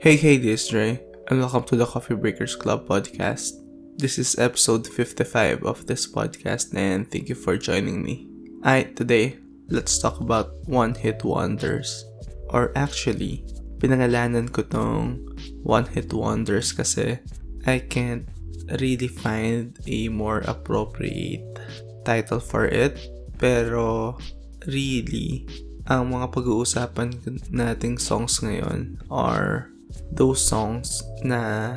Hey, this is Drei, and welcome to the Coffee Breakers Club podcast. This is episode 55 of this podcast, and thank you for joining me. Today, let's talk about one-hit wonders. Or actually, pinangalanan ko tong one-hit wonders kasi I can't really find a more appropriate title for it. Pero, really, ang mga pag-uusapan nating songs ngayon are those songs na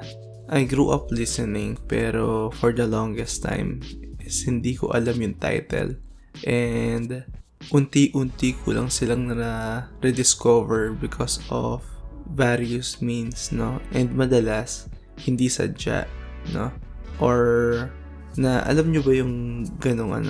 I grew up listening pero for the longest time is hindi ko alam yung title, and unti-unti ko lang silang na-rediscover because of various means, no? And madalas hindi sadya, no? Or na alam nyo ba yung ganong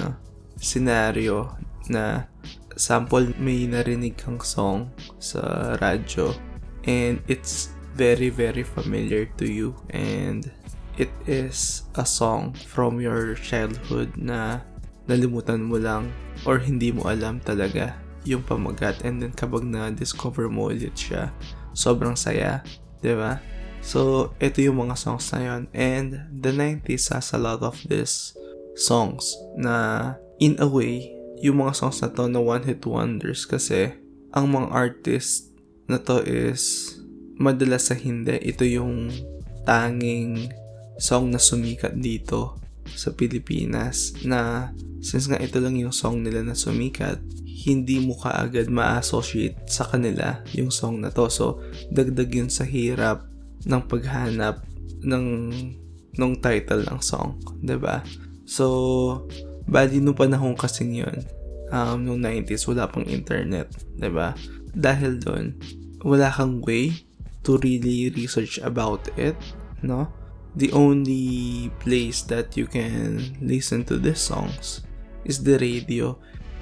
scenario na sample may narinig kang song sa radyo and it's very very familiar to you, and it is a song from your childhood na nalimutan mo lang or hindi mo alam talaga yung pamagat, and then kapag na-discover mo ulit siya, sobrang saya, diba? So, ito yung mga songs na yun, and the 90s has a lot of these songs na in a way, yung mga songs na to na one-hit wonders kasi ang mga artist na to is madalas sa hindi, ito yung tanging song na sumikat dito sa Pilipinas, na since nga ito lang yung song nila na sumikat, hindi mo kaagad ma-associate sa kanila yung song na to. So, dagdag yun sa hirap ng paghanap ng title ng song, 'di ba? So, bali nung panahon kasing yun, noong 90s, wala pang internet, 'di ba? Dahil doon, wala kang way to really research about it, no? The only place that you can listen to these songs is the radio.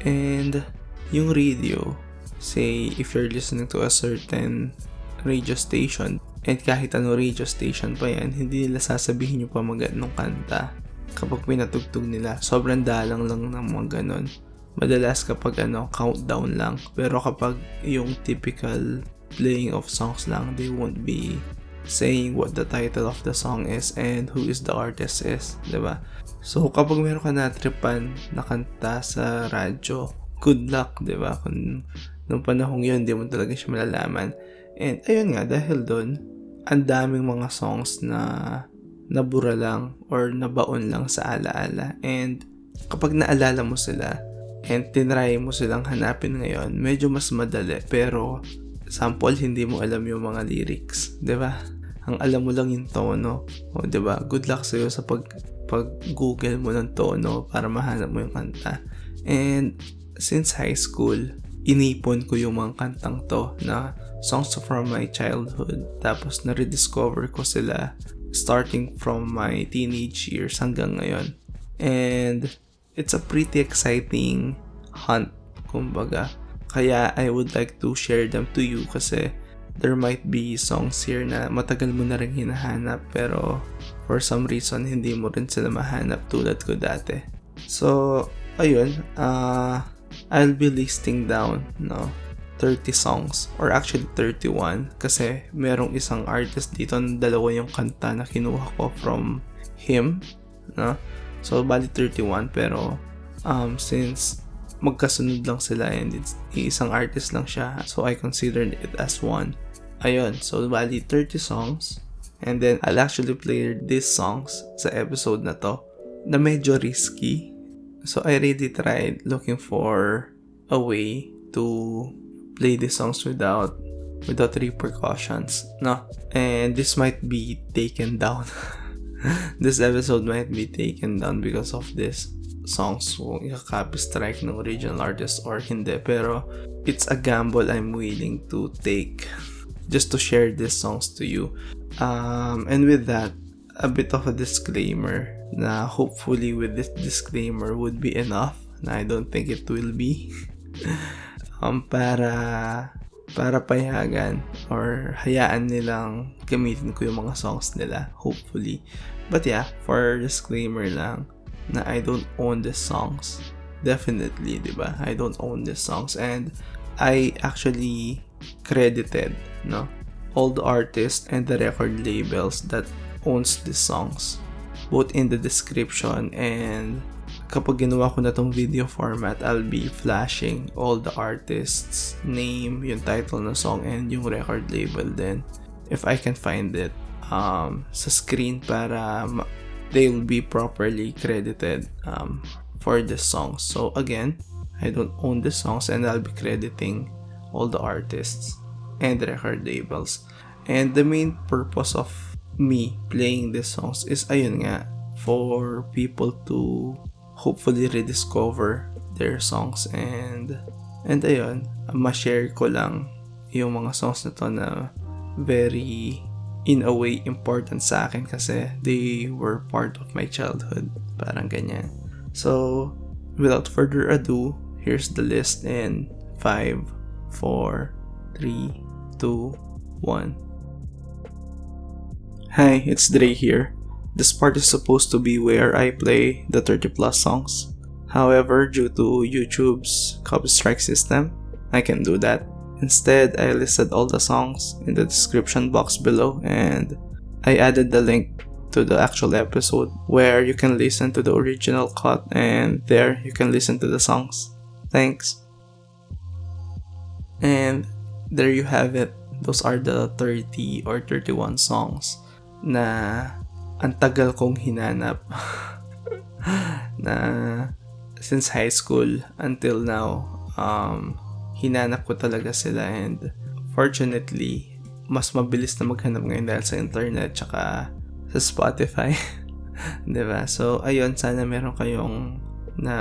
And yung radio, say if you're listening to a certain radio station, and kahit ano radio station pa yan, hindi nila sasabihin yung pamagat ng kanta kapag pinatugtog nila. Sobrang dalang lang ng mga ganon. Madalas kapag countdown lang. Pero kapag yung typical playing of songs lang, they won't be saying what the title of the song is and who is the artist is, diba? So, kapag meron ka na-tripan na kanta sa radyo, good luck, diba? Kung nung panahong yun, di mo talaga siya malalaman. And, ayun nga, dahil doon, ang daming mga songs na nabura lang or nabaon lang sa alaala. And, kapag naalala mo sila, and tinry mo silang hanapin ngayon, medyo mas madali, pero sample, hindi mo alam yung mga lyrics, 'di ba? Ang alam mo lang yung tono, o 'di ba? Good luck sa iyo sa pag-Google mo ng tono para mahanap mo yung kanta. And since high school, inipon ko yung mga kantang to na songs from my childhood. Tapos na-rediscover ko sila starting from my teenage years hanggang ngayon. And it's a pretty exciting hunt, kumbaga. Kaya I would like to share them to you kasi there might be songs here na matagal mo na rin hinahanap pero for some reason hindi mo rin sila mahanap tulad ko dati. So, ayun, I'll be listing down 30 songs or actually 31 kasi merong isang artist dito na dalawa yung kanta na kinuha ko from him, no? So, bali 31 pero since magkasunod lang sila and isang artist lang siya, so I considered it as one. Ayun, so bali 30 songs, and then I'll actually play these songs sa episode na to na medyo risky. So I really tried looking for a way to play these songs without repercussions, no? And this might be taken down. This episode might be taken down because of this songs kung i-copy strike ng original artist or hindi, pero it's a gamble I'm willing to take just to share these songs to you. And with that, a bit of a disclaimer na hopefully with this disclaimer would be enough, na I don't think it will be para payagan or hayaan nilang gamitin ko yung mga songs nila, hopefully. But yeah, for disclaimer lang, na I don't own these songs. Definitely, diba? I don't own these songs, and I actually credited, all the artists and the record labels that owns these songs, both in the description, and kapag ginawa ko na tong video format, I'll be flashing all the artists' name, yung title ng song, and yung record label din, if I can find it, sa screen para they will be properly credited for the songs. So again, I don't own the songs and I'll be crediting all the artists and record labels. And the main purpose of me playing these songs is ayun nga, for people to hopefully rediscover their songs, and ayun, ma-share ko lang yung mga songs na to na very, in a way, important sa akin kasi they were part of my childhood, parang ganyan. So without further ado, here's the list in 5, 4, 3, 2, 1. Hi, it's Drei here. This part is supposed to be where I play the 30 plus songs. However, due to YouTube's copy strike system, I can't do that. Instead, I listed all the songs in the description box below, and I added the link to the actual episode where you can listen to the original cut, and there you can listen to the songs. Thanks. And there you have it. Those are the 30 or 31 songs na ang tagal kong hinanap na since high school until now. Hinanap ko talaga sila, and fortunately mas mabilis na maghanap ngayon dahil sa internet tsaka sa Spotify. Diba? So ayun, sana meron kayong na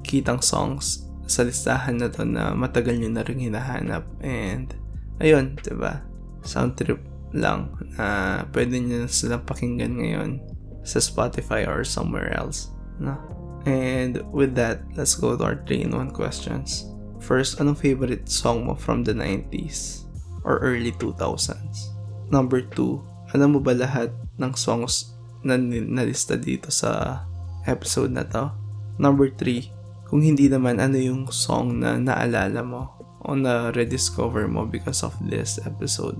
kitang songs sa listahan na to na matagal nyo na rin hinahanap, and ayun, diba? Sound trip lang na pwede nyo silang pakinggan ngayon sa Spotify or somewhere else, no? And with that, let's go to our 3-in-1 questions. First, anong favorite song mo from the 90s or early 2000s? Number 2, alam mo ba lahat ng songs na nalista dito sa episode na to? Number 3, kung hindi naman, ano yung song na naalala mo o na rediscover mo because of this episode?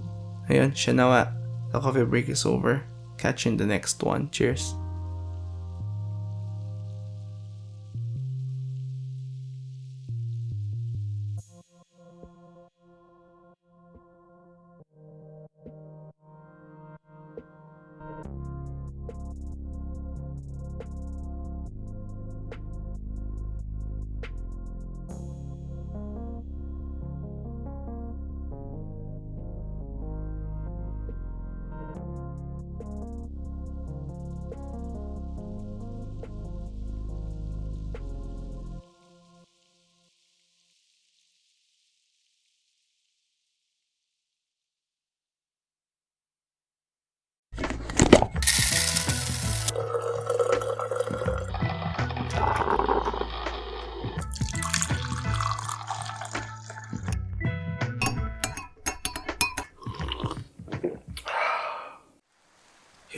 Ayun, siya nawa. The coffee break is over. Catch you in the next one. Cheers.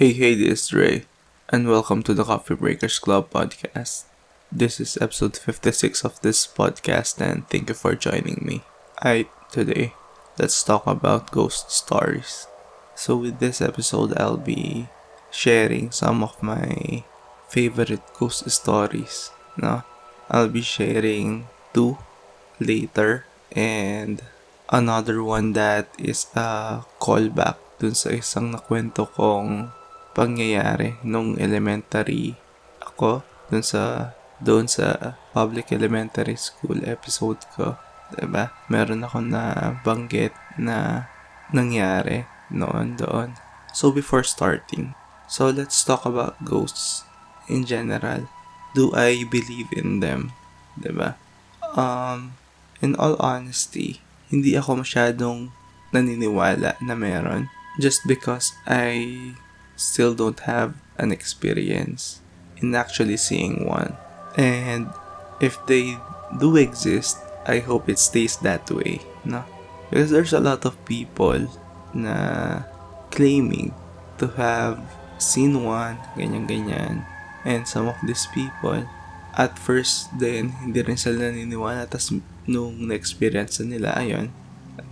Hey, this is Drei, and welcome to the Coffee Breakers Club podcast. This is episode 56 of this podcast, and thank you for joining me. Today, let's talk about ghost stories. So with this episode, I'll be sharing some of my favorite ghost stories. No? I'll be sharing 2 later, and another one that is a callback dun sa isang nakwento kong pangyayari nung elementary ako doon sa public elementary school episode ko, diba? Meron ako na banggit na nangyari noon doon. So before starting, so let's talk about ghosts in general. Do I believe in them? Diba? In all honesty, hindi ako masyadong naniniwala na meron, just because I still don't have an experience in actually seeing one. And if they do exist, I hope it stays that way, no? Because there's a lot of people na claiming to have seen one, ganyan. And some of these people, at first din, hindi rin sila naniniwala. Tas nung na-experience nila, ayun,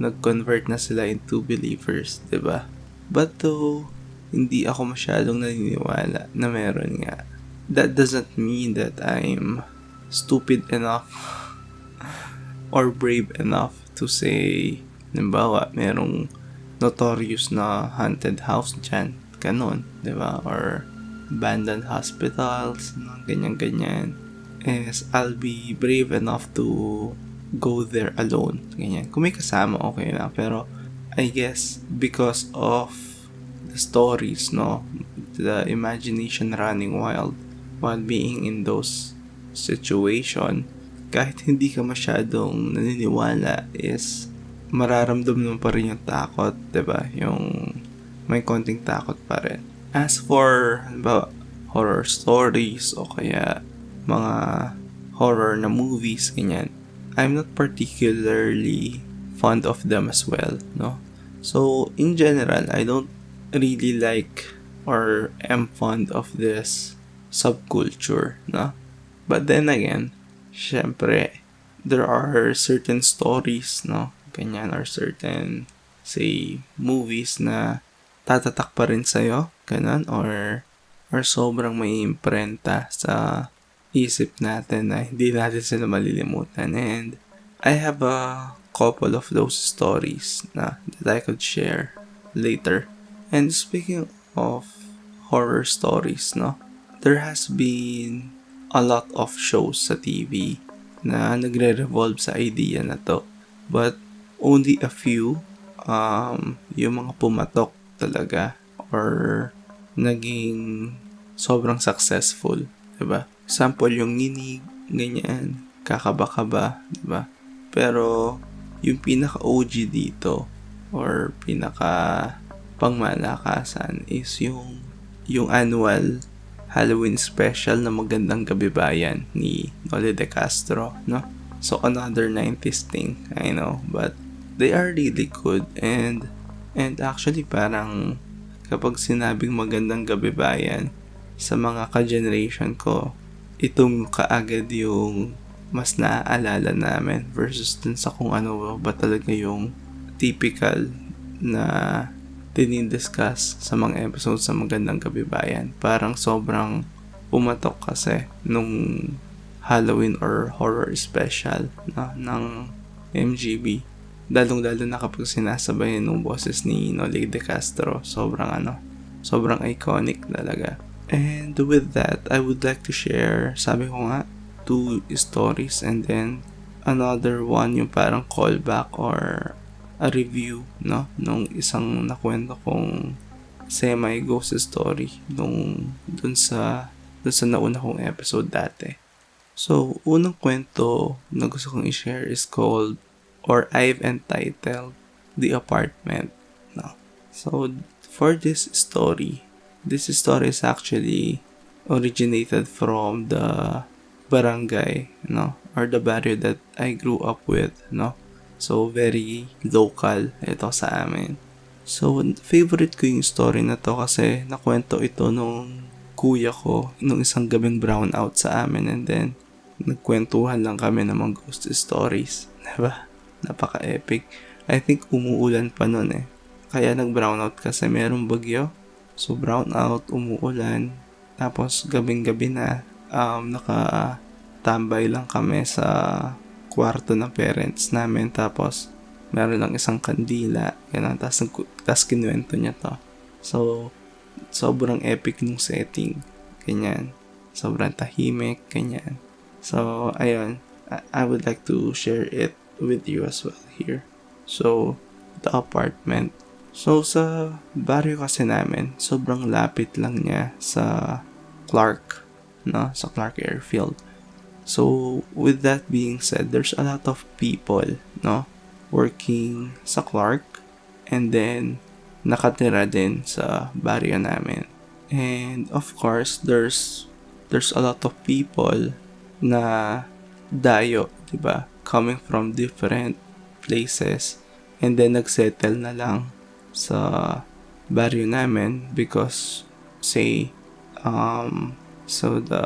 nag-convert na sila into believers, 'di ba? But though hindi ako masyadong naniniwala na meron nga, that doesn't mean that I'm stupid enough or brave enough to say, halimbawa, merong notorious na haunted house dyan, ganon, di ba? Or abandoned hospitals, ganyan-ganyan. Is I'll be brave enough to go there alone, ganyan. Kung may kasama, okay lang. Pero, I guess, because of the stories, no? The imagination running wild while being in those situation, kahit hindi ka masyadong naniniwala, is mararamdaman mo pa rin yung takot, diba? Yung may konting takot pa rin. As for, halimbawa, horror stories o kaya mga horror na movies, ganyan, I'm not particularly fond of them as well, no? So, in general, I don't really like or am fond of this subculture, no? But then again, syempre, there are certain stories, no? Ganyan, or certain, say, movies na tatatak pa rin sa'yo, ganun, or sobrang may imprenta sa isip natin na hindi natin sila malilimutan. And I have a couple of those stories na that I could share later. And speaking of horror stories, no, there has been a lot of shows sa TV na nagre-revolve sa idea na to. But only a few yung mga pumatok talaga or naging sobrang successful, diba? Example, yung nginig, ganyan, kakaba-kaba, diba? Pero yung pinaka-OG dito or pinaka pangmalakasan is yung annual Halloween special na Magandang Gabi Bayan ni Noli De Castro, no? So another 90s thing, I know, but they are really good. And actually parang kapag sinabing Magandang Gabi Bayan sa mga ka-generation ko, itong kaagad yung mas naaalala namin versus dun sa kung ano ba talaga yung typical na dinidiscuss sa mga episodes sa Magandang Gabi Bayan. Parang sobrang pumatok kasi nung Halloween or horror special ng MGB. Dalong-lalo na kapag sinasabayan ng boses ni Noli De Castro. Sobrang iconic talaga. And with that, I would like to share, sabi ko nga, 2 stories and then another one yung parang callback or a review, no? Nung isang nakwento kong semi-ghost story dun sa nauna kong episode dati. So, unang kwento na gusto kong i-share is called, or I've entitled, The Apartment, no? So, for this story is actually originated from the barangay, no? Or the barrio that I grew up with, no? So, very local ito sa amin. So, favorite ko yung story na to kasi nakwento ito nung kuya ko nung isang gabing brownout sa amin, and then nagkwentuhan lang kami ng mga ghost stories. Diba? Napaka-epic. I think umuulan pa nun eh. Kaya nag-brownout kasi merong bagyo. So, brownout, umuulan. Tapos, gabing-gabi na, nakatambay lang kami sa kwarto ng parents namin. Tapos, meron lang isang kandila. Ganun. Tapos kinuwento niya to. So, sobrang epic nung setting. Ganyan. Sobrang tahimik. Ganyan. So, ayun. I would like to share it with you as well here. So, The Apartment. So, sa barrio kasi namin, sobrang lapit lang niya sa Clark, no? Sa Clark Airfield. So, with that being said, there's a lot of people, no? Working sa Clark, and then nakatira din sa barrio namin. And of course, there's a lot of people na dayo, 'di ba? Coming from different places, and then nagsettle na lang sa barrio namin because say so the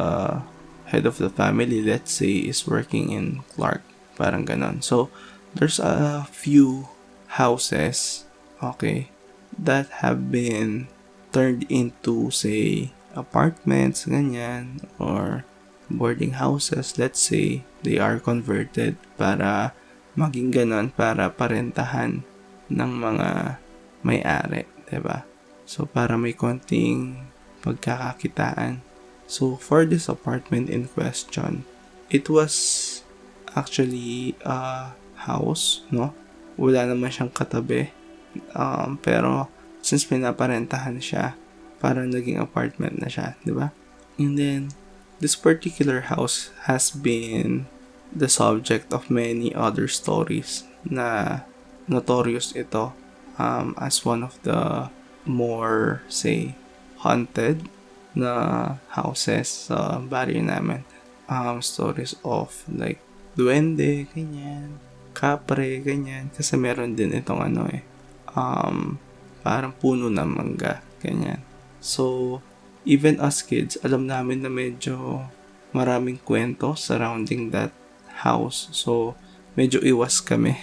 head of the family, let's say, is working in Clark, parang ganon. So there's a few houses, okay, that have been turned into, say, apartments, ganyan, or boarding houses, let's say, they are converted para maging ganon, para parentahan ng mga may-ari, diba? So, para may konting pagkakakitaan. So, for this apartment in question, it was actually a house, no? Wala naman siyang katabi. Pero, since pinaparentahan siya, parang naging apartment na siya, di ba? And then, this particular house has been the subject of many other stories na notorious ito as one of the more, say, haunted na houses sa barrio namin. Stories of like duwende, ganyan, kapre, ganyan. Kasi meron din itong parang puno ng mangga, ganyan. So, even as kids, alam namin na medyo maraming kwento surrounding that house. So, medyo iwas kami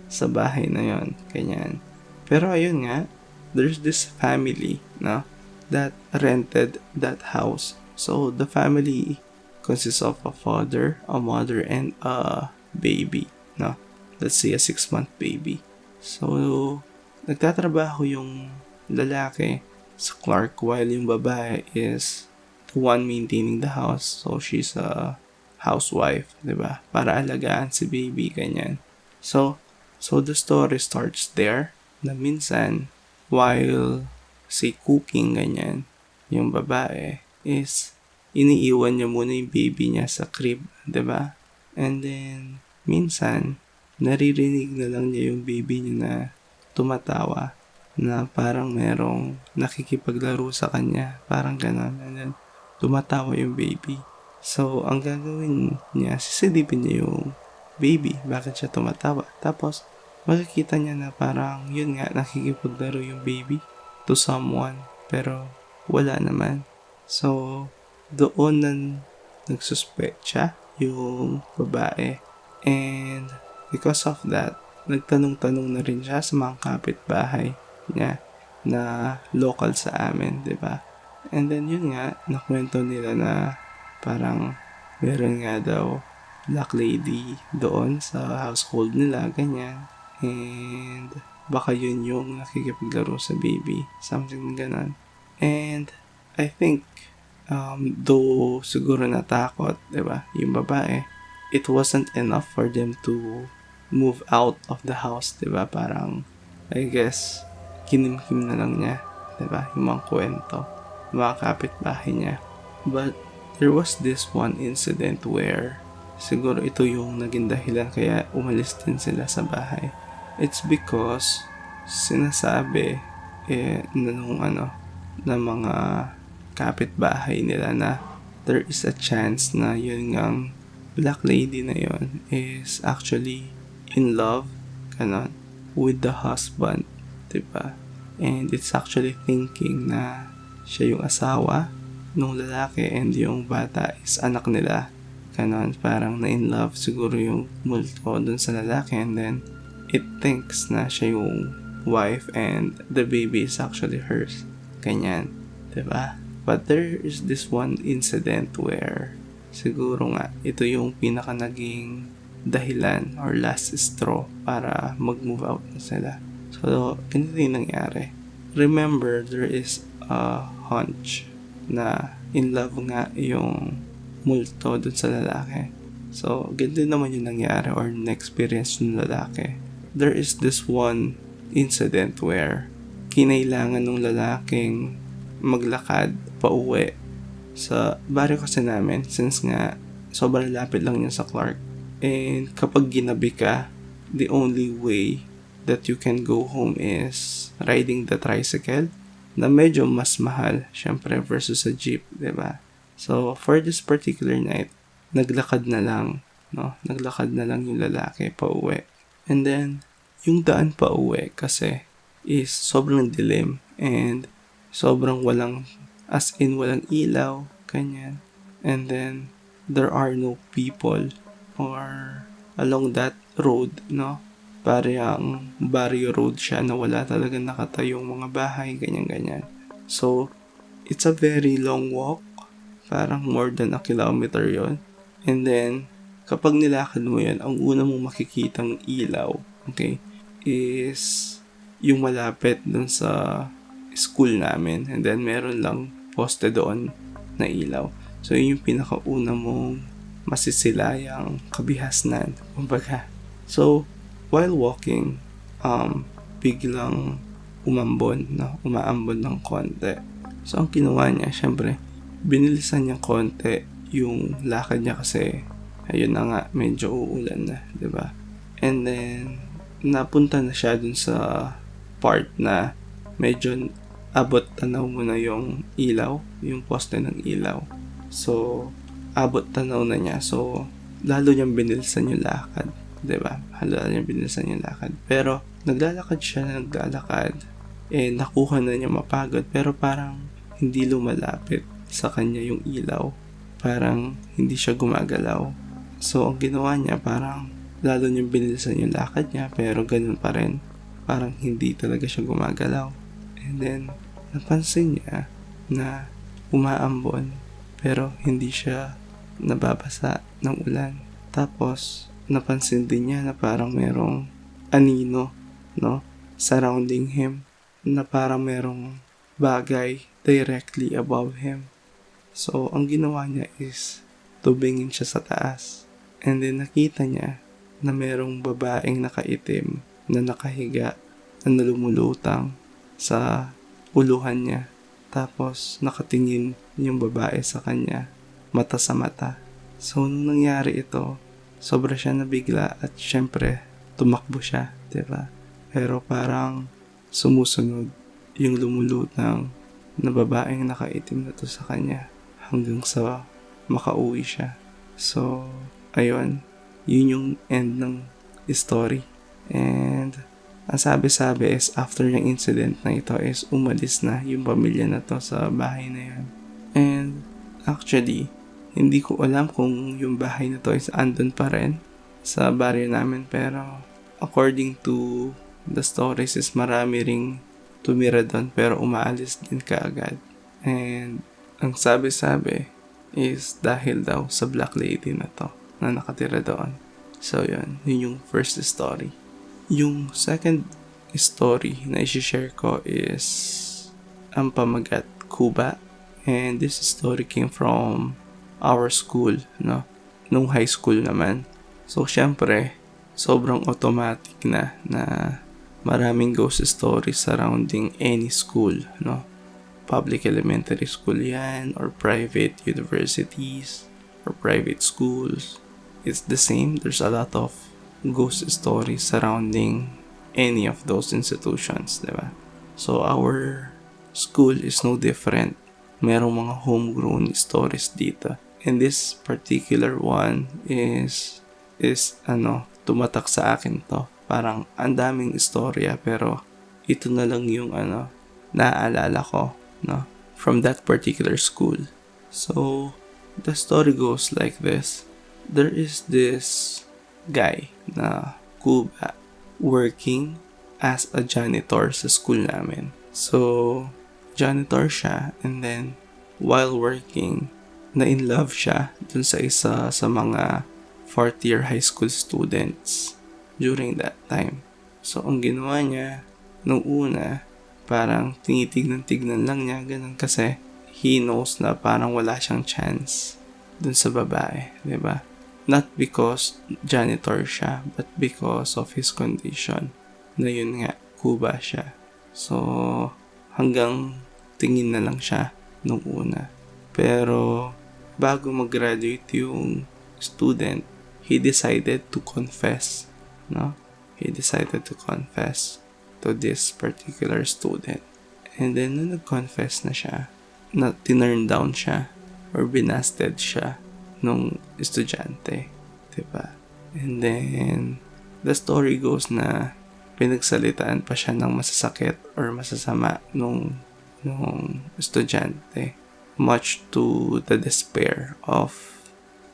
sa bahay na yon, ganyan. Pero ayun nga, there's this family, no, that rented that house. So, the family consists of a father, a mother, and a baby, no? Let's say a 6-month baby. So, nagtatrabaho yung lalaki sa Clark while yung babae is the one maintaining the house. So, she's a housewife, diba? Para alagaan si baby, ganyan. So the story starts there na minsan, while say cooking, ganyan, yung babae is iniiwan niya muna yung baby niya sa crib, diba? And then, minsan, naririnig na lang niya yung baby niya na tumatawa na parang merong nakikipaglaro sa kanya, parang gano'n. And then, tumatawa yung baby. So, ang gagawin niya, sisilipin niya yung baby, bakit siya tumatawa. Tapos, makikita niya na parang, yun nga, nakikipaglaro yung baby to someone, pero wala naman. So, doon na nagsuspect siya, yung babae. And, because of that, nagtanong-tanong na rin siya sa mga kapitbahay niya na local sa amin, diba? And then, yun nga, nakwento nila na parang meron nga daw black lady doon sa household nila, ganyan. And baka yun yung nakikipaglaro sa baby, something ganon. And I think, though siguro natakot, diba, yung babae, it wasn't enough for them to move out of the house, diba? Parang, I guess, kinimkim na lang niya, diba? Yung mga kwento, mga kapitbahay niya. But there was this one incident where siguro ito yung naging dahilan kaya umalis din sila sa bahay. It's because sinasabi na mga kapitbahay nila na there is a chance na yun ngang black lady na yun is actually in love, ganon, with the husband, diba? And it's actually thinking na siya yung asawa nung lalaki and yung bata is anak nila. Ganon, parang na-in love siguro yung multo dun sa lalaki and then it thinks na siya yung wife and the baby is actually hers. Ganyan, diba? But there is this one incident where siguro nga ito yung pinaka naging dahilan or last straw para mag-move out na sila. So, ganito yung nangyari. Remember, there is a hunch na in love nga yung multo dun sa lalaki. So, ganito naman yung nangyari or na-experience ng lalaki. There is this one incident where kinailangan ng lalaking maglakad pauwi sa baryo kasi namin since nga sobrang lapit lang yun sa Clark. And kapag ginabi ka, the only way that you can go home is riding the tricycle na medyo mas mahal, syempre, versus a jeep, diba? So, for this particular night, naglakad na lang, no? Naglakad na lang yung lalaki pa uwi. And then, yung daan pa uwi kasi is sobrang dilim and sobrang walang, as in walang ilaw, kanyan. And then, there are no people or along that road, no? parang barrio road siya na wala talaga nakatayong mga bahay, ganyan-ganyan. So, it's a very long walk. Parang more than a kilometer yon. And then, kapag nilakad mo yan, ang una mong makikitang ilaw, okay, is yung malapit dun sa school namin. And then, meron lang poste doon na ilaw. So, yun yung pinakauna mong masisilayang kabihasnan, kumbaga. So, while walking, biglang umaambon ng konti. So, ang ginawa niya, syempre, binilisan niya konti yung lakad niya kasi, ayun na nga, medyo uulan na, diba? And then, napunta na siya dun sa part na medyo abot tanaw mo na yung ilaw, yung poste ng ilaw. So, abot tanaw na niya. So, lalo niyang binilisan yung lakad. Diba? Lalo niyang binilisan yung lakad. Pero, naglalakad. Nakuha na niya mapagod. Pero parang hindi lumalapit sa kanya yung ilaw. Parang hindi siya gumagalaw. So, ang ginawa niya, parang lalo niyang binilisan yung lakad niya. Pero ganun pa rin. Parang hindi talaga siya gumagalaw. And then, napansin niya na umaambon. Pero hindi siya nababasa ng ulan. Tapos, napansin din niya na parang merong anino, no, surrounding him. Na parang merong bagay directly above him. So, ang ginawa niya is tubingin siya sa taas. And then, nakita niya na merong babaeng nakaitim na nakahiga na lumulutang sa uluhan niya. Tapos, nakatingin yung babae sa kanya, mata sa mata. So, nung nangyari ito, sobra siya nabigla at syempre, tumakbo siya, diba? Pero parang sumusunod yung lumulutang na babaeng nakaitim na to sa kanya hanggang sa makauwi siya. So, ayun, yun yung end ng story. And ang sabi-sabi is after yung incident na ito is umalis na yung pamilya na to sa bahay na yan. And actually, hindi ko alam kung yung bahay na to is andun pa rin sa baryo namin, pero according to the stories is marami ring tumira doon pero umaalis din kaagad. And ang sabi-sabi is dahil daw sa black lady na to na nakatira doon. So yun yung first story. Yung second story na i-share ko is ang pamagat Cuba. And this story came from our school, no? Nung high school naman. So, syempre, sobrang automatic na maraming ghost stories surrounding any school, no? Public elementary school yan, or private universities, or private schools. It's the same. There's a lot of ghost stories surrounding any of those institutions, diba? So, our school is no different. Merong mga homegrown stories dito. And this particular one is tumatak sa akin to. Parang ang daming istorya pero ito na lang yung naaalala ko, no, from that particular school. So, the story goes like this. There is this guy na Cuba working as a janitor sa school namin. So, janitor siya, and then while working, na-in love siya dun sa isa sa mga fourth year high school students during that time. So, ang ginawa niya nung una, parang tinitignan-tignan lang niya, ganun, kasi he knows na parang wala siyang chance dun sa babae, diba? Not because janitor siya, but because of his condition. Na yun nga, Cuba siya. So, hanggang tingin na lang siya nung una. Pero, bago mag-graduate yung student, he decided to confess, no? He decided to confess to this particular student. And then, nung nag-confess na siya, na tinurn down siya, or binasted siya nung estudyante, diba? And then, the story goes na pinagsalitaan pa siya ng masasakit or masasama nung estudyante, much to the despair of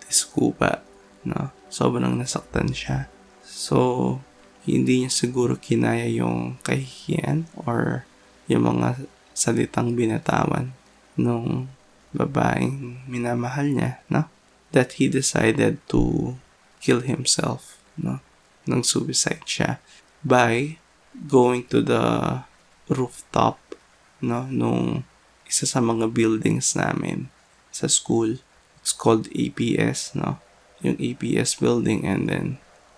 this Cuba, no? Sobrang nasaktan siya. So, hindi niya siguro kinaya yung kahihiyan or yung mga salitang binatawan nung babaeng minamahal niya, no? That he decided to kill himself, no? Nang suicide siya by going to the rooftop, no? Nung isa sa mga buildings namin sa school. It's called APS, no? Yung APS building, and then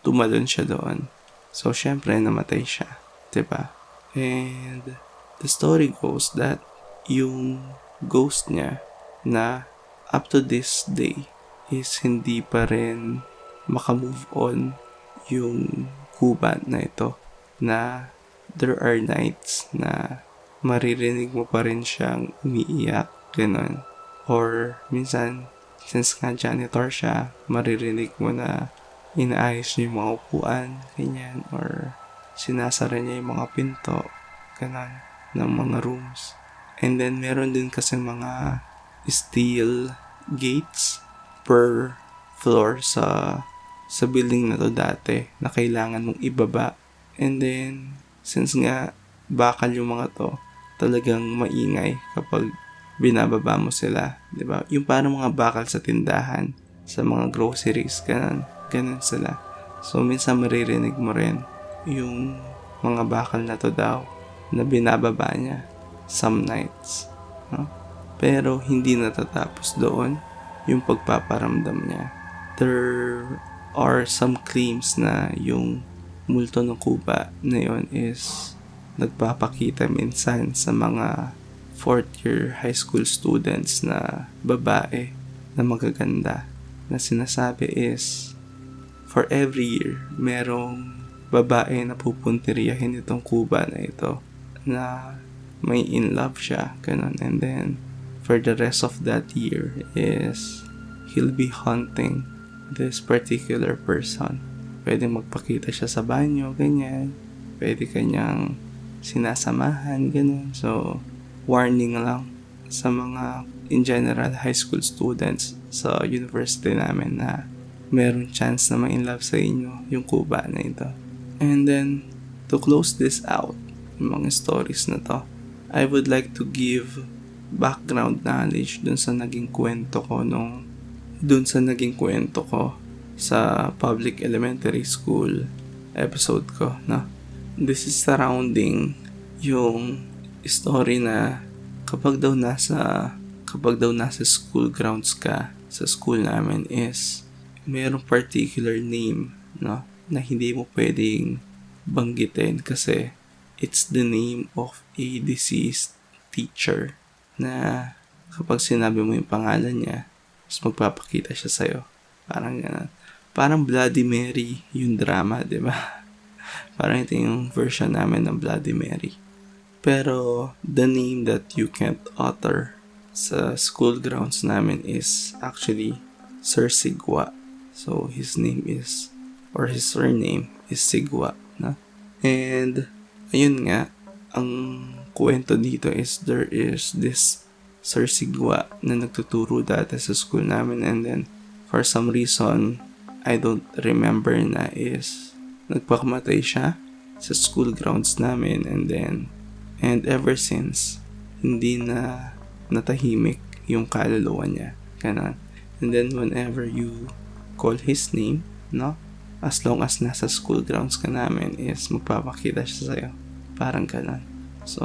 tumalon siya doon. So, syempre, namatay siya. Diba? And the story goes that yung ghost niya na up to this day is hindi pa rin makamove on yung gubat na ito, na there are nights na maririnig mo pa rin siyang umiiyak, ganun. Or minsan, since nga janitor siya, maririnig mo na inaayos niya yung mga upuan, ganyan, or sinasara niya yung mga pinto, ganun, ng mga rooms. And then, meron din kasi mga steel gates per floor sa building na to dati na kailangan mong ibaba. And then, since nga bakal yung mga to, talagang maingay kapag binababa mo sila, di ba? Yung parang mga bakal sa tindahan, sa mga groceries, ganun sila. So, minsan maririnig mo rin yung mga bakal na to daw na binababa niya some nights, no? Pero hindi natatapos doon yung pagpaparamdam niya. There are some claims na yung multo ng kuba na yun is nagpapakita minsan sa mga fourth year high school students na babae na magaganda, na sinasabi is for every year merong babae na pupuntiryahin itong kuba na ito na may in love siya, ganun. And then for the rest of that year is he'll be haunting this particular person. Pwede magpakita siya sa banyo, ganyan. Pwede kanyang sinasamahan, ganun. So, warning lang sa mga, in general, high school students sa university namin na meron chance na ma-inlove sa inyo yung kuba na ito. And then, to close this out, yung mga stories na to, I would like to give background knowledge dun sa naging kwento ko sa public elementary school episode ko, no? This is surrounding yung story na kapag daw nasa school grounds ka, sa school namin is mayroong particular name, no, na hindi mo pwedeng banggitin kasi it's the name of a deceased teacher na kapag sinabi mo yung pangalan niya, mas magpapakita siya sa'yo. Parang ganun. Parang Bloody Mary yung drama, di ba? Parang ito yung version namin ng Bloody Mary. Pero the name that you can't utter sa school grounds namin is actually Sir Sigwa. So his name is, or his surname is Sigwa, no? And ayun nga, ang kwento dito is there is this Sir Sigwa na nagtuturo dati sa school namin, and then for some reason I don't remember na is nagpakamatay siya sa school grounds namin, and ever since hindi na natahimik yung kaluluwa niya, ganun. And then whenever you call his name, no, as long as nasa school grounds ka namin is magpapakita siya sa'yo, parang ganun. So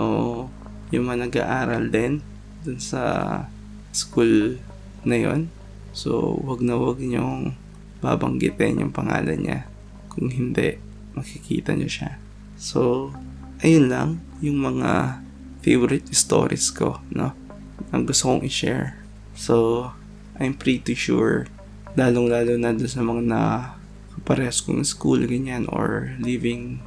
yung mga nag-aaral din dun sa school na yon, so wag niyong babanggitin yung pangalan niya, kung hindi makikita niyo siya. So ayun lang yung mga favorite stories ko, no, ang gusto kong i-share. So I'm pretty sure, lalong-lalo na dun sa mga nakapares kong school, ganyan, or living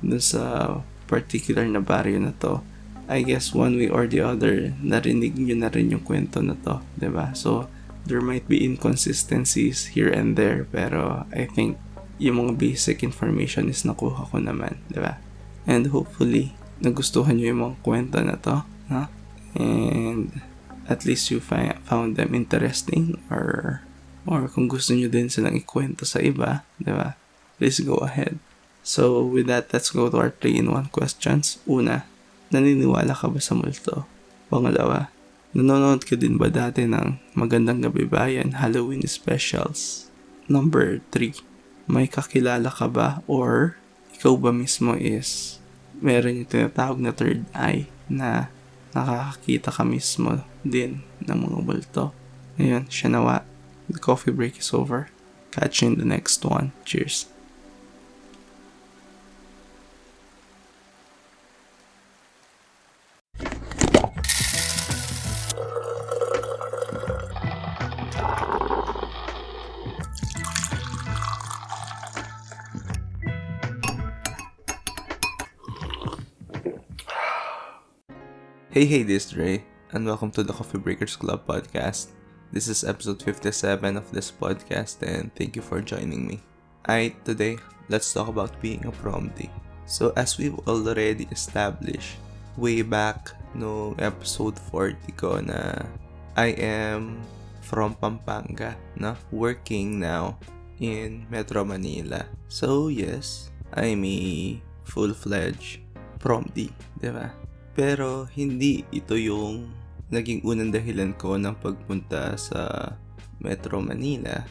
dun sa particular na barrio na to, I guess one way or the other, narinig nyo na rin yung kwento na to, diba? So, there might be inconsistencies here and there, pero I think yung mga basic information is nakuha ko naman, diba? And hopefully, nagustuhan nyo yung mga kwento na to, no? And at least you found them interesting, or kung gusto nyo din silang ikwento sa iba, diba? Please go ahead. So with that, let's go to our 3-in-1 questions. Una, naniniwala ka ba sa multo? Pangalawa, nanonood ka din ba dati ng Magandang Gabi Bayan Halloween specials? Number 3, may kakilala ka ba or ikaw ba mismo is meron yung tinatawag na third eye na nakakakita ka mismo din ng mga multo? Ayun, siya nawa. The coffee break is over. Catch you in the next one. Cheers. Hey, this is Drei, and welcome to the Coffee Breakers Club podcast. This is episode 57 of this podcast, and thank you for joining me. Today, let's talk about being a Promdi. So, as we've already established way back no episode 40 ko na I am from Pampanga, working now in Metro Manila. So, yes, I'm a full-fledged Promdi, diba? Pero hindi ito yung naging unang dahilan ko ng pagpunta sa Metro Manila.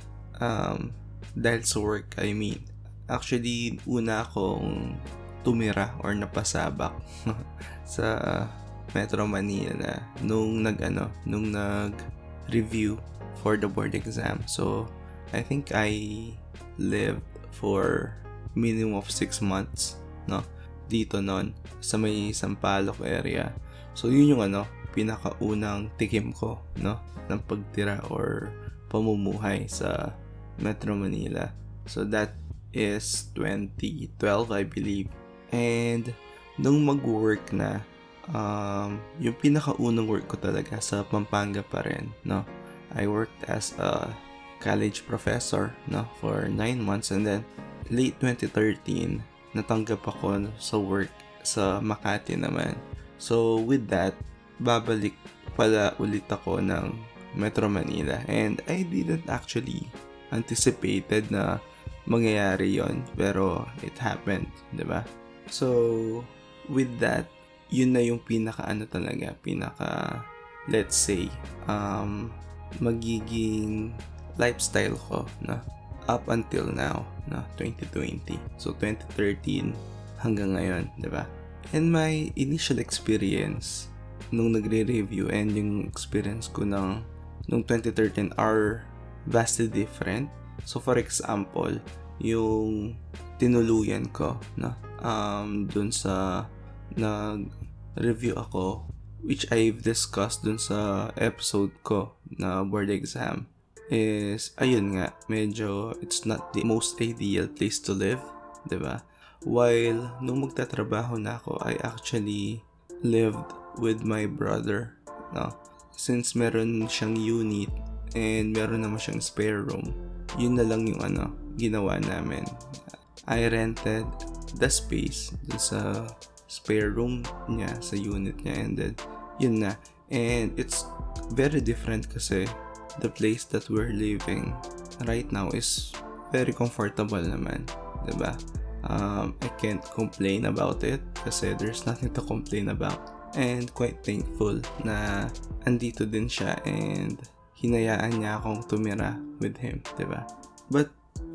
Dahil sa work, I mean. Actually, una akong tumira or napasabak sa Metro Manila nung nag-review for the board exam. So, I think I lived for minimum of 6 months, dito nun sa may Sampaloc area. So yun yung pinakaunang tikim ko ng pagtira or pamumuhay sa Metro Manila. So that is 2012, I believe. And nung mag-work na, yung pinakaunang work ko talaga sa Pampanga pa rin, I worked as a college professor for 9 months, and then late 2013 natanggap ako sa work sa Makati naman. So with that, babalik pala ulit ako ng Metro Manila, and I didn't actually anticipated na mangyayari yon, pero it happened, diba? So with that, yun na yung pinaka let's say magiging lifestyle ko up until now, 2020. So 2013 hanggang ngayon, diba? And my initial experience nung nagre-review and yung experience ko nung 2013 are vastly different. So for example, yung tinuluyan ko dun sa nag-review ako, which I've discussed dun sa episode ko na board exam, is ayun nga, medyo it's not the most ideal place to live, diba? While nung magtatrabaho na ako, I actually lived with my brother, since meron siyang unit and meron naman siyang spare room. Yun na lang yung ginawa namin. I rented the space dun sa spare room niya, sa unit niya, and then yun na. And it's very different kasi the place that we're living right now is very comfortable naman, diba? I can't complain about it kasi there's nothing to complain about, and quite thankful na andito din siya and hinayaan niya akong tumira with him, diba?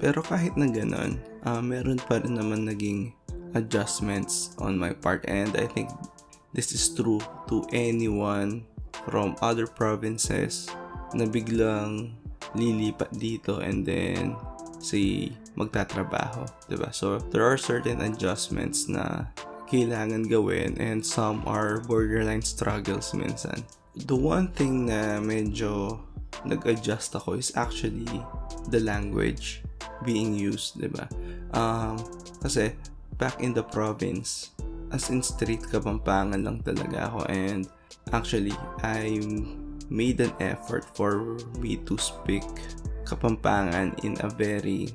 Pero kahit na ganun, meron pa rin naman naging adjustments on my part, and I think this is true to anyone from other provinces na biglang lilipat dito and then magtatrabaho, diba? So there are certain adjustments na kailangan gawin, and some are borderline struggles minsan. The one thing na medyo nag-adjust ako is actually the language being used, diba? Kasi back in the province, as in street Kapampangan lang talaga ako, and actually I made an effort for me to speak Kapampangan in a very,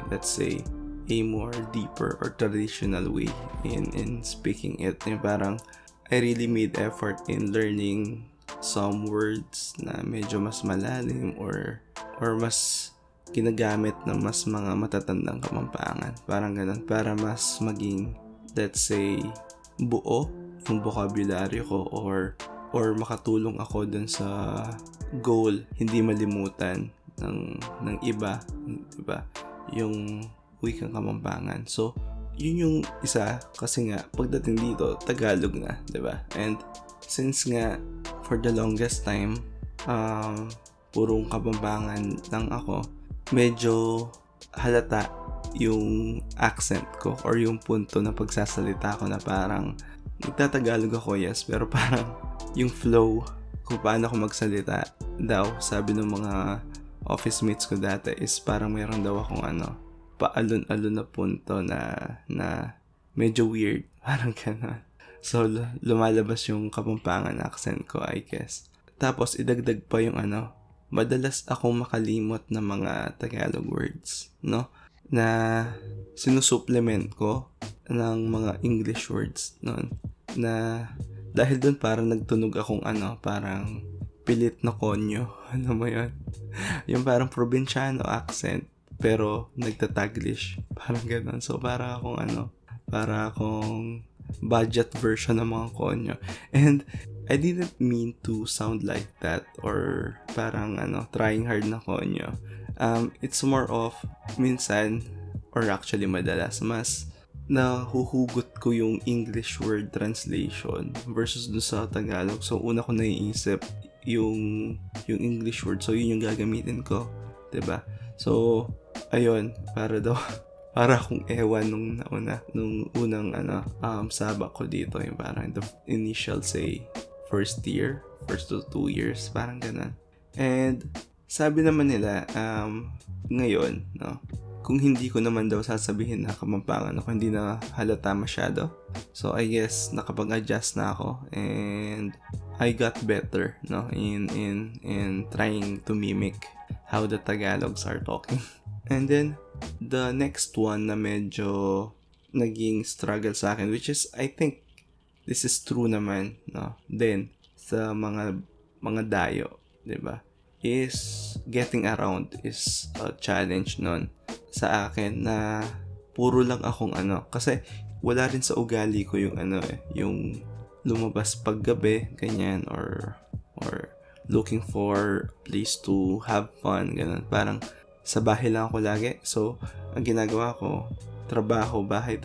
let's say, a more deeper or traditional way in speaking it. Yung parang I really made effort in learning some words na medyo mas malalim or mas ginagamit ng mas mga matatandang Kapampangan. Parang ganun. Para mas maging, let's say, buo yung vocabulary ko or makatulong ako dun sa goal, hindi malimutan ng iba, diba? Yung wikang Kapampangan. So, yun yung isa kasi nga pagdating dito Tagalog na, 'di ba? And since nga for the longest time purong Kapampangan lang ako, medyo halata yung accent ko or yung punto na pagsasalita ko na parang nagtatagalog ako, yes, pero parang yung flow kung paano ako magsalita daw, sabi ng mga office mates ko dati is parang mayroon daw akong paalon-alon na punto na medyo weird. Parang gano'n. So, lumalabas yung Kapampangan accent ko, I guess. Tapos, idagdag pa yung madalas akong makalimot ng mga Tagalog words, no? Na sinusupplement ko ng mga English words noon. Na dahil doon parang nagtunog akong parang pilit na konyo. Ano mo yun? Yung parang probinsyano accent pero nagtataglish, parang gano'n. So para akong budget version ng mga konyo. And I didn't mean to sound like that or parang trying hard na konyo. It's more of minsan or actually madalas mas nahuhugot ko yung English word translation versus dun sa Tagalog. So una ko naiisip yung English word, so yun yung gagamitin ko, 'di ba? So ayun, para akong ewan nung unang sabak ko dito, yung parang the initial say first to 2 years, parang ganun. And sabi naman nila ngayon, no, kung hindi ko naman daw sasabihin na Kapampangan ako, hindi na halata masyado. So I guess nakapag-adjust na ako and I got better, no, in trying to mimic how the Tagalogs are talking. And then, the next one na medyo naging struggle sa akin, which is, I think, this is true naman, no? Then, sa mga dayo, diba? Is getting around is a challenge nun sa akin na puro lang akong kasi wala rin sa ugali ko yung yung lumabas paggabi, ganyan, or looking for a place to have fun, ganun. Parang, sa bahay lang ako lagi. So, ang ginagawa ko, trabaho, bahay,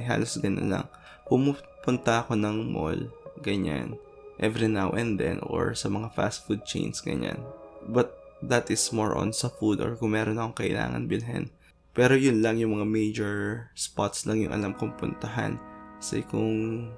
halos ganun lang. Pumupunta ako ng mall, ganyan, every now and then, or sa mga fast food chains, ganyan. But, that is more on sa food or kung meron akong kailangan bilhin. Pero yun lang, yung mga major spots lang yung alam kong puntahan. Say kung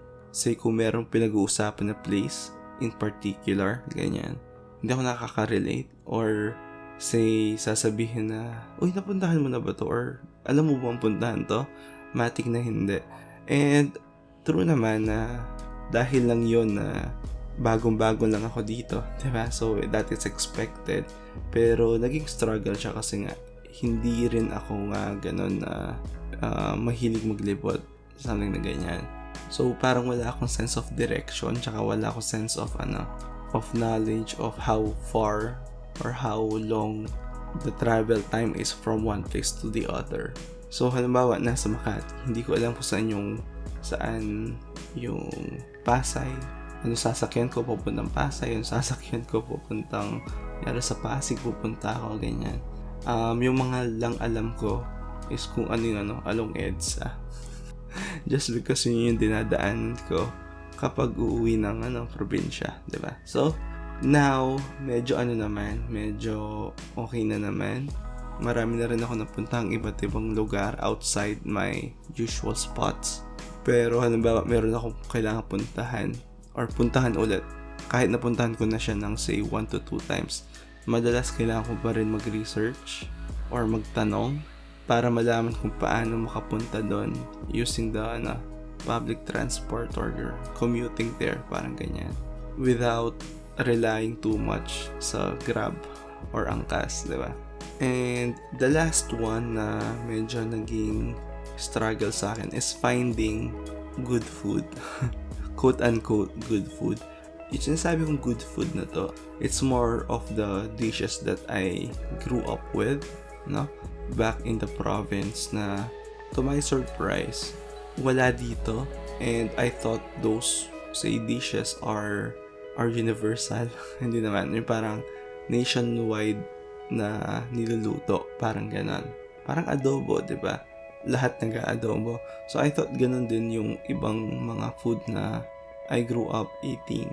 merong pinag-uusapan na place, in particular, ganyan, hindi ako nakaka-relate, or say, sasabihin na, uy, napuntahan mo na ba to? Or, alam mo ba ang puntahan to? Matik na hindi. And, true naman na, dahil lang yun na, bagong-bago lang ako dito, diba? So, that is expected. Pero, naging struggle siya kasi nga, hindi rin ako nga ganun na, mahilig maglibot, something na ganyan. So, parang wala akong sense of direction, tsaka wala akong sense of, of knowledge of how far or how long the travel time is from one place to the other. So, halimbawa, nasa Makati, hindi ko alam kung saan yung Pasay. Ano sasakyan ko pupuntang Pasay, yung sasakyan ko pupuntang sa Pasig, pupunta ako, ganyan. Yung mga lang alam ko is kung ano yung along EDSA. Just because yun yung dinadaan ko kapag uuwi ng probinsya, diba? So, now, medyo okay na naman. Marami na rin ako napuntang iba't ibang lugar outside my usual spots. Pero halimbawa, meron akong kailangan puntahan ulit. Kahit napuntahan ko na siya ng say 1 to 2 times, madalas kailangan ko pa rin mag-research or magtanong para malaman kung paano makapunta doon using the public transport or commuting there, parang ganyan. Without relying too much sa Grab or Angkas, diba? And the last one na medyo naging struggle sa akin is finding good food. Quote-unquote good food. yung sinasabi kong good food na to, it's more of the dishes that I grew up with, no? Back in the province na, to my surprise, wala dito. And I thought those, say, dishes are universal. Hindi naman. Yung parang nationwide na niluluto. Parang ganon. Parang adobo, di ba? Lahat nag-aadobo. So I thought ganon din yung ibang mga food na I grew up eating.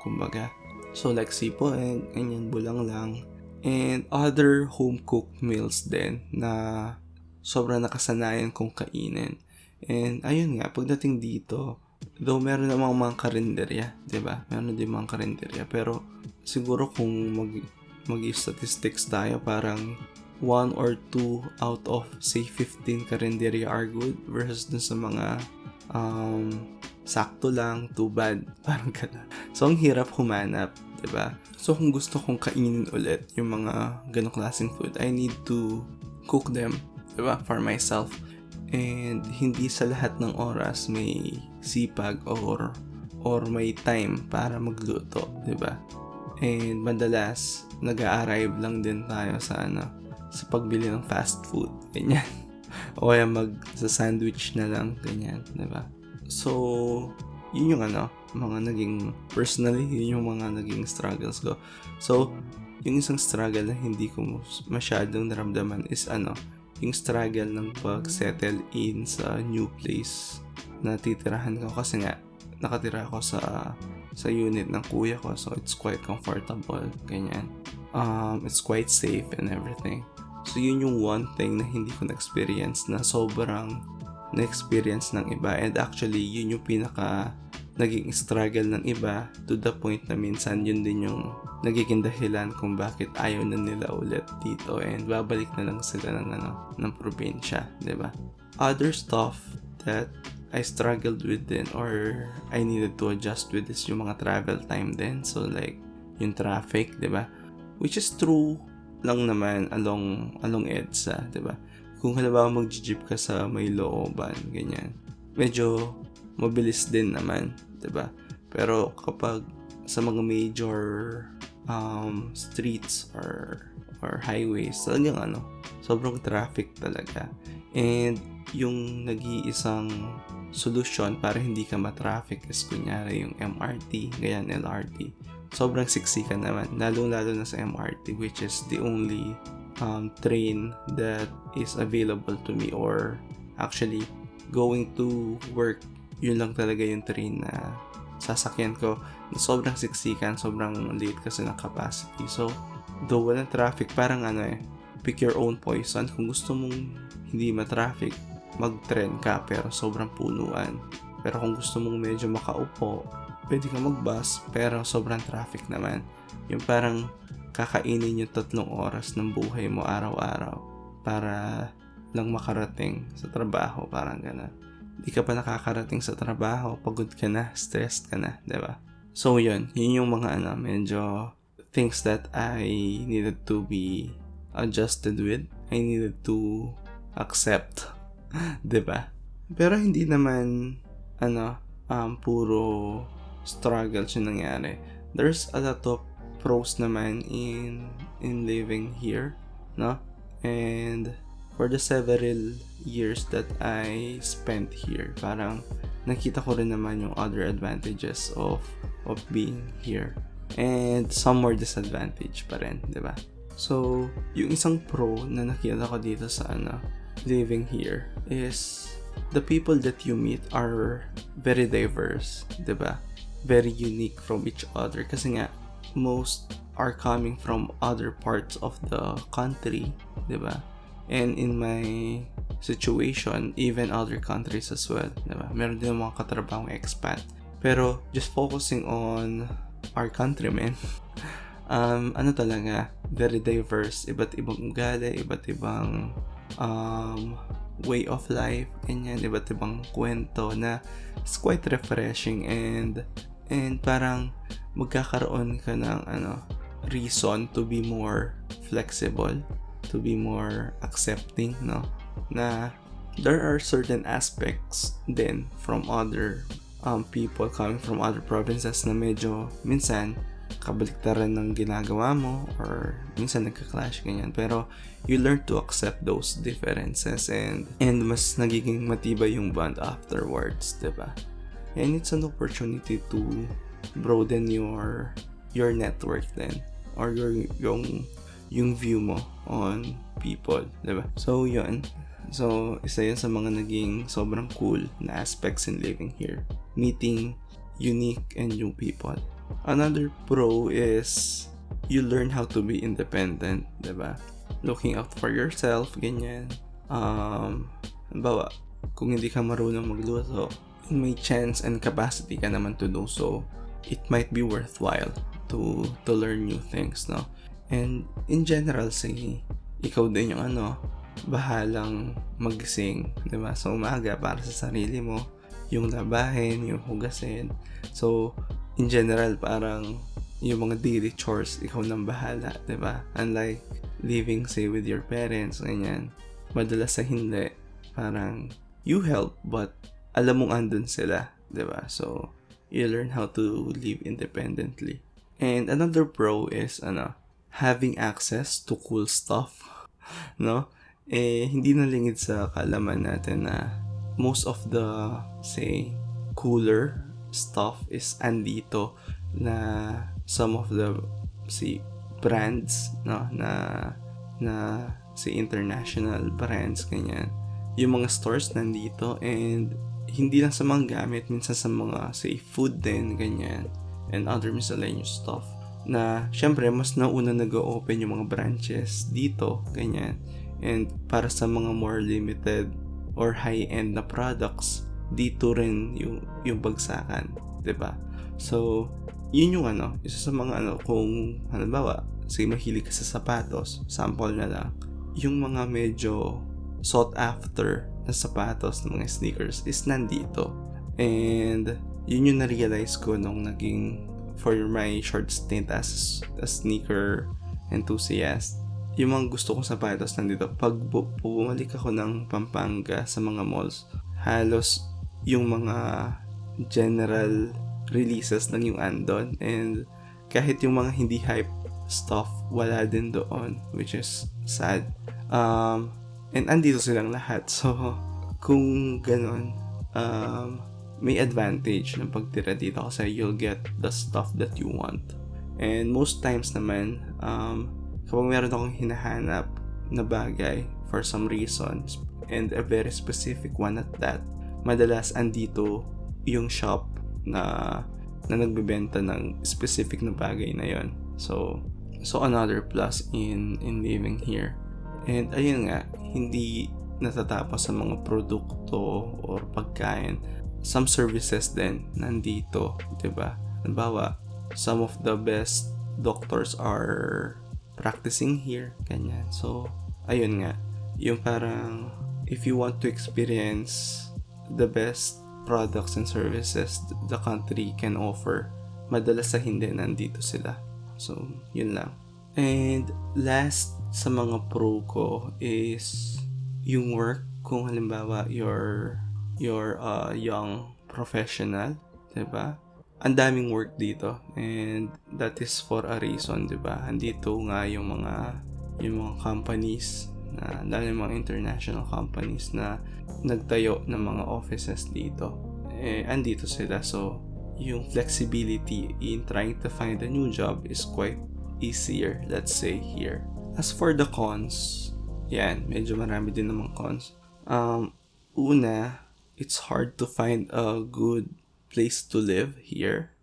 Kumbaga. So like sipo and ganyan, bulang lang. And other home-cooked meals din na sobrang nakasanayan kong kainin. And ayun nga, pagdating dito, though meron namang mga karinderya, diba? Meron din mga karinderya. Pero siguro kung mag-statistics tayo, parang 1 or 2 out of, say, 15 karinderya are good versus dun sa mga sakto lang, too bad. Parang gano'n. So, ang hirap humanap, diba? So, kung gusto kong kainin ulit yung mga ganong klaseng food, I need to cook them, diba? For myself. And hindi sa lahat ng oras may sipag or may time para magluto, 'di ba? And madalas nag-a-arrive lang din tayo sa sa pagbili ng fast food, ganyan. O kaya sa sandwich na lang, ganyan, 'di ba? So, yun yung mga naging personally, yun yung mga naging struggles ko. So, yung isang struggle na hindi ko masyadong naramdaman is yung struggle ng pag-settle in sa new place na titirahan ko, kasi nga nakatira ako sa unit ng kuya ko, so it's quite comfortable, ganyan. It's quite safe and everything. So yun yung one thing na hindi ko na-experience na sobrang na-experience ng iba, and actually yun yung pinaka naging struggle ng iba, to the point na minsan yun din yung nagiging dahilan kung bakit ayaw na nila ulit dito and babalik na lang sila ng probinsya, diba? Other stuff that I struggled with din or I needed to adjust with is yung mga travel time din. So like yung traffic, diba? Which is true lang naman along EDSA, diba? Kung halimbawa mag-jeep ka sa may looban, ganyan, medyo mabilis din naman, diba? Pero kapag sa mga major streets or highways, talagang sobrang traffic talaga. And yung nag-iisang solution para hindi ka ma-traffic is kunyari yung MRT, ganyan, LRT. Sobrang siksikan naman, lalo na sa MRT, which is the only train that is available to me, or actually going to work, yun lang talaga yung train na sasakyan ko. Sobrang siksikan, sobrang late kasi ng capacity. So, though walang traffic, parang pick your own poison. Kung gusto mong hindi ma-traffic, mag-tren ka pero sobrang punuan. Pero kung gusto mong medyo makaupo, pwede ka mag-bus pero sobrang traffic naman. Yung parang kakainin yung 3 oras ng buhay mo araw-araw para lang makarating sa trabaho, parang gano'n. Di ka pa nakakarating sa trabaho, pagod ka na, stressed ka na, diba? So yun yung mga medyo things that I needed to be adjusted with. I needed to accept, diba? Pero hindi naman puro struggles yung nangyari. There's a lot of pros naman in living here, no? And for the several years that I spent here, parang nakita ko rin naman yung other advantages of being here, and some more disadvantage pa rin, diba? So, yung isang pro na nakita ko dito sa living here is the people that you meet are very diverse, diba? Very unique from each other, kasi nga most are coming from other parts of the country, diba? And in my situation, even other countries as well, diba? Meron din mga katrabahong expat. Pero just focusing on our countrymen, talaga, very diverse, iba't ibang ugali, iba't ibang way of life, ganyan, iba't ibang kwento na it's quite refreshing, and parang magkakaroon ka ng reason to be more flexible, to be more accepting, no? Na there are certain aspects then from other people coming from other provinces na medyo minsan kabaliktaran ng ginagawa mo or minsan nagka-clash ganyan, pero you learn to accept those differences and mas nagiging matibay yung bond afterwards, diba? And it's an opportunity to broaden your network then, or yung view mo on people, diba? So yun, so isa yun sa mga naging sobrang cool na aspects in living here, meeting unique and new people. Another pro is you learn how to be independent, diba? Looking out for yourself, ganyan. Halimbawa, kung hindi ka marunong magluto, may chance and capacity ka naman to do so, it might be worthwhile to learn new things, no? And in general, say, ikaw din yung bahalang magising, diba? So umaga para sa sarili mo, yung labahin, yung hugasin. So in general, parang yung mga daily chores, ikaw nang bahala, diba? Unlike living, say, with your parents, ganyan. Madalas sa hindi, parang you help, but alam mong andun sila, diba? So, you learn how to live independently. And another pro is, having access to cool stuff, no? Hindi na lingid sa kaalaman natin na most of the, say, cooler stuff is andito, na some of the brands, no, na say international brands, ganyan, yung mga stores nandito, and hindi lang sa mga gamit, minsan sa mga say food din, ganyan, and other miscellaneous stuff, na syempre mas nauna nag-open yung mga branches dito, ganyan, and para sa mga more limited or high-end na products, dito rin yung bagsakan, 'di ba? So, yun yung isa sa mga kung halimbawa, say mahilig ka sa sapatos, sample na lang, yung mga medyo sought after na sapatos, ng mga sneakers is nandito. And yun yung na-realize ko nung naging for my short stint as a sneaker enthusiast. Yung mga gusto kong sapatos nandito. Pag bumalik ako ng Pampanga sa mga malls, halos yung mga general releases lang yung andon, and kahit yung mga hindi hype stuff wala din doon, which is sad. And andito silang lahat, so kung ganun, may advantage ng pagtira dito kasi you'll get the stuff that you want. And most times naman, kapag meron akong hinahanap na bagay for some reasons, and a very specific one at that, madalas andito yung shop na nagbebenta ng specific na bagay na yon. So another plus in living here. And ayun nga, hindi natatapos sa mga produkto or pagkain. Some services din nandito, 'di ba? Halimbawa, some of the best doctors are practicing here, ganyan. So ayun nga, yung parang if you want to experience the best products and services the country can offer, madalas sa hindi nandito sila. So yun lang. And last sa mga pro ko is yung work. Kung halimbawa you're a young professional, diba? Ang daming work dito, and that is for a reason, diba? Andito nga yung mga companies na lalo yung mga international companies na nagtayo ng mga offices dito. Andito sila, so yung flexibility in trying to find a new job is quite easier, let's say, here. As for the cons, yan, medyo marami din namang cons. Una, it's hard to find a good place to live here.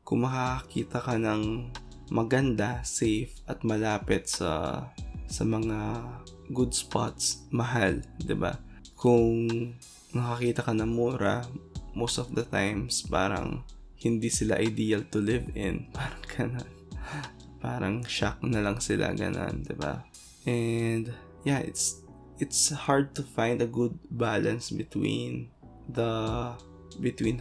Kung makakakita ka ng maganda, safe, at malapit sa mga good spots, mahal, 'di ba? Kung nakakita ka ng mura, most of the times parang hindi sila ideal to live in, parang ganun. Parang shock na lang sila, ganun, 'di ba? And yeah, it's hard to find a good balance between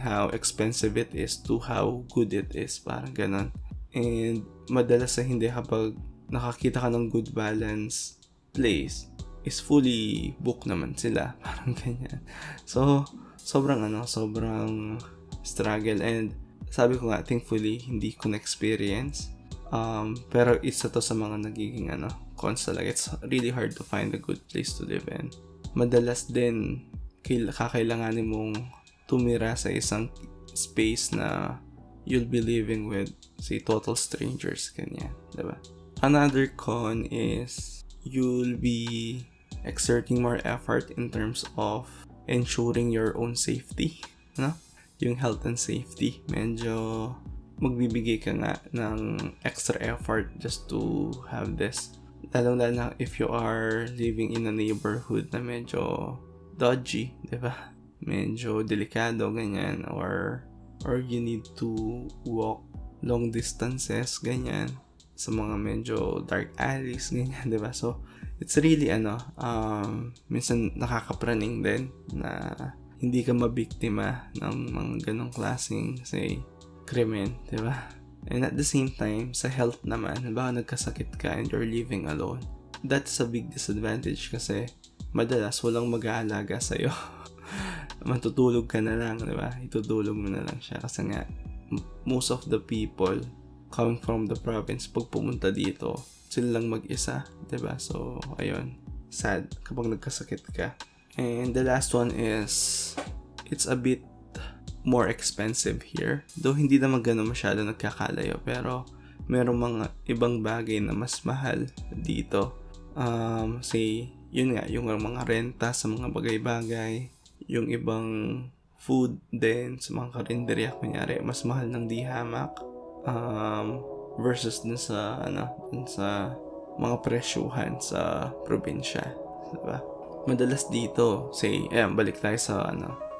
how expensive it is to how good it is, parang ganun. And madalas sa hindi, kapag nakakita ka ng good balance place, is fully booked naman sila, parang ganyan. So sobrang struggle. And sabi ko nga, thankfully, hindi ko na-experience. Pero isa to sa mga nagiging cons talaga. It's really hard to find a good place to live in. Madalas din, kakailanganin mong tumira sa isang space na you'll be living with, say, total strangers, ganyan, diba? Another con is you'll be exerting more effort in terms of ensuring your own safety, no? Yung health and safety, medyo magbibigay ka nga ng extra effort just to have this. Lalo na if you are living in a neighborhood na medyo dodgy, diba? Medyo delikado, ganyan, or you need to walk long distances, ganyan, sa mga medyo dark alleys, ganyan, diba? So, it's really, minsan nakakapraning din na hindi ka mabiktima ng mga ganong klaseng, say, krimen, diba? And at the same time, sa health naman, baka nagkasakit ka and you're living alone, that's a big disadvantage kasi madalas walang mag-aalaga sa'yo. Matutulog ka na lang, diba? Itutulog mo na lang siya kasi nga, most of the people coming from the province, pag pumunta dito, sila lang mag-isa, diba? So, ayun, sad kapag nagkasakit ka. And the last one is, it's a bit more expensive here. Though hindi naman gano'n masyado nagkakalayo, pero merong mga ibang bagay na mas mahal dito. Say, yun nga, yung mga renta sa mga bagay-bagay, yung ibang food din sa mga karinderya, kunyari, mas mahal ng dihamak versus dun sa mga presyuhan sa probinsya, diba? Madalas dito, say, balik tayo sa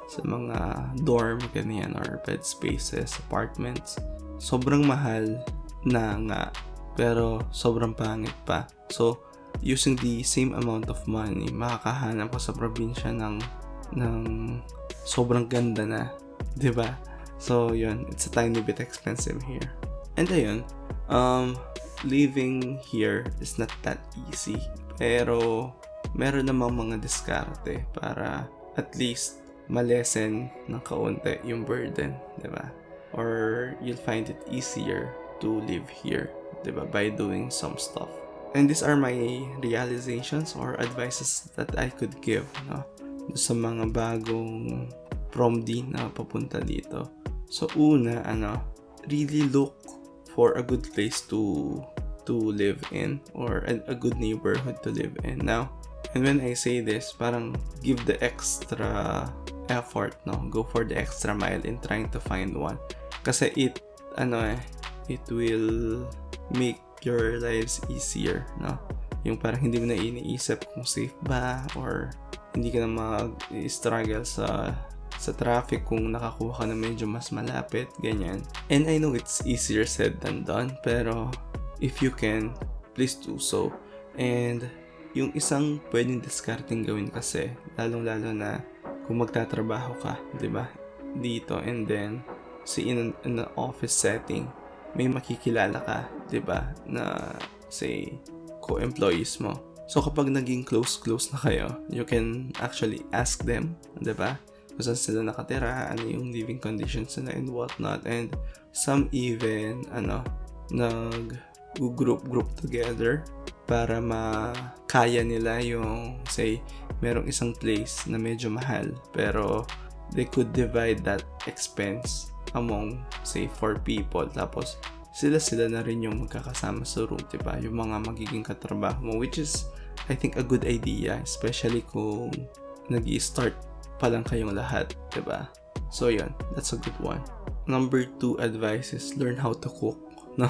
sa mga dorm, ganyan, or bed spaces, apartments. Sobrang mahal na nga, pero sobrang pangit pa. So, using the same amount of money, makakahanap ka sa probinsya ng sobrang ganda na, diba? So, yun, it's a tiny bit expensive here. And ayun, living here is not that easy. Pero, meron namang mga diskarte para at least malesen ng kaunti yung burden, diba? Or you'll find it easier to live here, diba? By doing some stuff. And these are my realizations or advices that I could give, no? Sa mga bagong Promdi na papunta dito. So, una, really look for a good place to live in or a good neighborhood to live in. Now, and when I say this, parang give the extra effort, no? Go for the extra mile in trying to find one. Kasi it will make your lives easier, no? Yung parang hindi mo na iniisip kung safe ba or hindi ka na mag-struggle sa traffic kung nakakuha ka na medyo mas malapit, ganyan. And I know it's easier said than done, pero if you can, please do so. And yung isang pwedeng discarding gawin kasi, lalong-lalo na kung magtatrabaho ka, diba? Dito, and then, in an office setting, may makikilala ka, diba? Na, say, co-employees mo. So, kapag naging close na kayo, you can actually ask them, diba? Kung saan sila nakatira, ano yung living conditions nila and whatnot. And some even, nag-group together para makaya nila yung, say, merong isang place na medyo mahal, pero they could divide that expense among, say, 4 people. Tapos, sila na rin yung magkakasama sa room, diba? Yung mga magiging katrabaho mo, which is, I think, a good idea, especially kung nag-i-start pa lang kayong lahat, diba? So, yun, that's a good one. Number 2 advice is learn how to cook, no?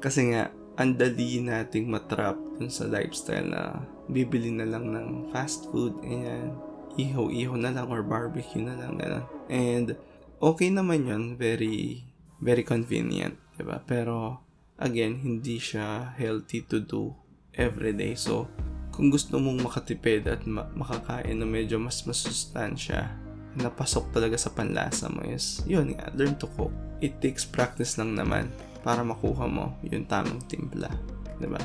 Kasi nga, ang dali nating matrap dun sa lifestyle na bibili na lang ng fast food, ayan, iho na lang or barbecue na lang, gano'n. And, okay naman yun, very, very convenient, diba? Pero, again, hindi siya healthy to do everyday. So, kung gusto mong makatipid at makakain na medyo mas masustansya, napasok talaga sa panlasa mo is, yun nga, learn to cook. It takes practice lang naman para makuha mo yung tamang timpla, diba?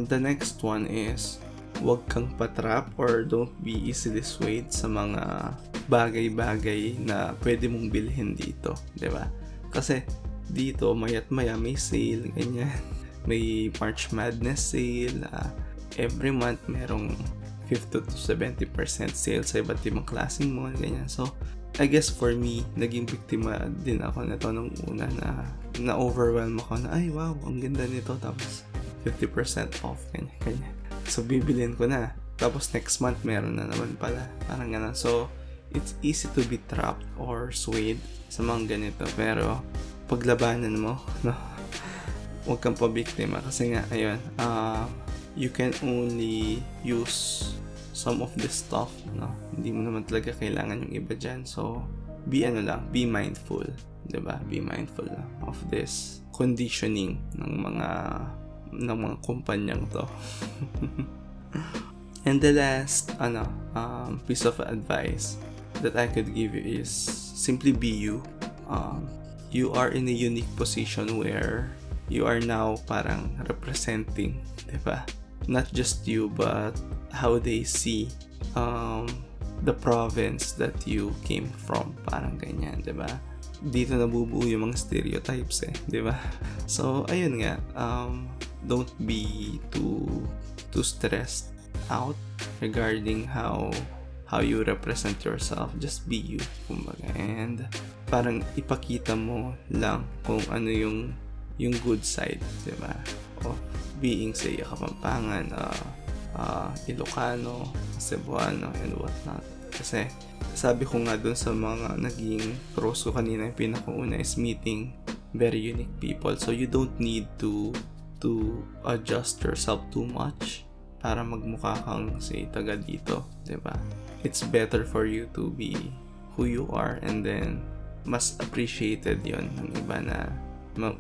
The next one is wag kang patrap or don't be easily swayed sa mga bagay-bagay na pwede mong bilhin dito, di ba? Kasi dito mayat maya may sale, ganyan. May March Madness sale, every month merong 50 to 70% sale sa iba't ibang klaseng mall, ganyan. So, I guess for me, naging biktima din ako nito nung una na overwhelm ako na, ay wow, ang ganda nito, tapos 50% off, ganyan. So, bibilin ko na. Tapos next month, meron na naman pala. Parang gano'n. So, it's easy to be trapped or swayed sa mga ganito. Pero, paglabanan mo, no? Huwag kang pabiktima kasi nga, ayun, you can only use some of this stuff, no? Hindi mo naman talaga kailangan yung iba dyan. So, be mindful, diba? Be mindful of this conditioning ng mga kumpanyang to. And the last, piece of advice that I could give you is simply be you. You are in a unique position where you are now parang representing, diba? Not just you, but how they see the province that you came from. Parang ganyan, diba? Dito nabubuo yung mga stereotypes diba? So, ayun nga, don't be too stressed out regarding how you represent yourself. Just be you, kumbaga. And parang ipakita mo lang kung ano yung good side, diba? Of being, say, Kapampangan, Ilocano, Cebuano, and whatnot. Kasi, sabi ko nga dun sa mga naging pros ko kanina, yung pinakauna is meeting very unique people. So, you don't need to adjust yourself too much para magmukha kang, say, taga dito, diba? It's better for you to be who you are, and then, mas appreciated yon ng iba na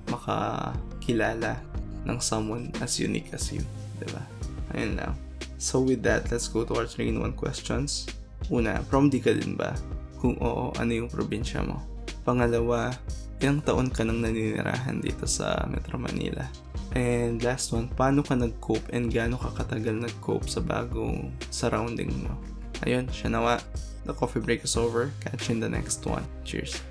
makakilala ng someone as unique as you, diba? Ayun lang. So with that, let's go to our 3-in-1 questions. Una, Promdi ka din ba? Kung oo, ano yung probinsya mo? Pangalawa, ilang taon ka nang naninirahan dito sa Metro Manila? And last one, paano ka nag-cope and gaano ka katagal nag-cope sa bagong surrounding mo? Ayun, siya nawa. The coffee break is over. Catch you in the next one. Cheers.